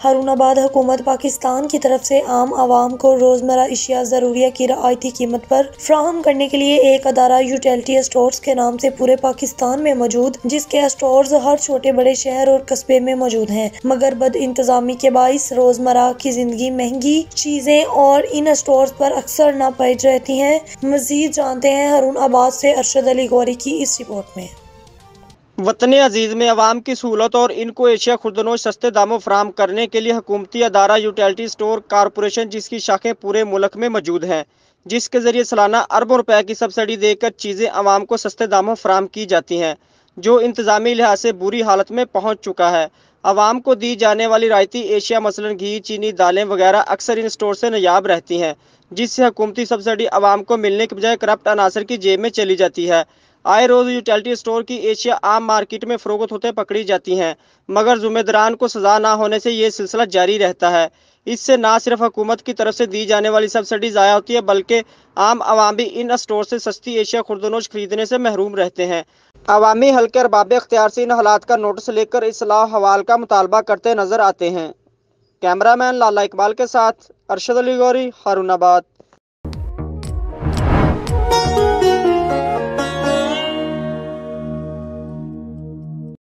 हारूनाबाद हुकूमत पाकिस्तान की तरफ से आम आवाम को रोजमर्रा अशिया ज़रूरिया की रियायती कीमत पर फ्राहम करने के लिए एक अदारा यूटिलिटी स्टोर्स के नाम से पूरे पाकिस्तान में मौजूद, जिसके स्टोर्स हर छोटे बड़े शहर और कस्बे में मौजूद हैं, मगर बद इंतजामी के बाइस रोजमर्रा की जिंदगी महंगी चीजें और इन स्टोर्स पर अक्सर नापैद रहती हैं। मजीद जानते हैं हारूनाबाद से अरशद अली गौरी की इस रिपोर्ट में। वतन अजीज़ में अवाम की सहूलत और इनको एशिया खुर्दनोश सस्ते दामों फराहम करने के लिए हुकूमती अदारा यूटिलिटी स्टोर कॉरपोरेशन, जिसकी शाखें पूरे मुल्क में मौजूद हैं, जिसके ज़रिए सालाना अरबों रुपए की सब्सिडी देकर चीज़ें अवाम को सस्ते दामों फराहम की जाती हैं, जो इंतज़ामी लिहाज से बुरी हालत में पहुँच चुका है। अवाम को दी जाने वाली रायती एशिया मसलन घी, चीनी, दालें वगैरह अक्सर इन स्टोर से नायाब रहती हैं, जिससे हुकूमती सब्सिडी अवाम को मिलने के बजाय करप्ट अनासर की जेब में चली जाती है। आए रोज यूटिलिटी स्टोर की एशिया आम मार्केट में फरोख्त होते पकड़ी जाती हैं, मगर जुम्मेदारान को सजा ना होने से ये सिलसिला जारी रहता है। इससे ना सिर्फ हुकूमत की तरफ से दी जाने वाली सब्सिडी ज़ाया होती है, बल्कि आम आवाम भी इन स्टोर से सस्ती एशिया खुर्दनोश खरीदने से महरूम रहते हैं। अवामी हल्के अरबाब इख्तियार से इन हालात का नोटिस लेकर इस्लाह हवाल का मुतालबा करते नजर आते हैं। कैमरामैन लाला इकबाल के साथ अरशद अली गौरी, हारूनाबाद।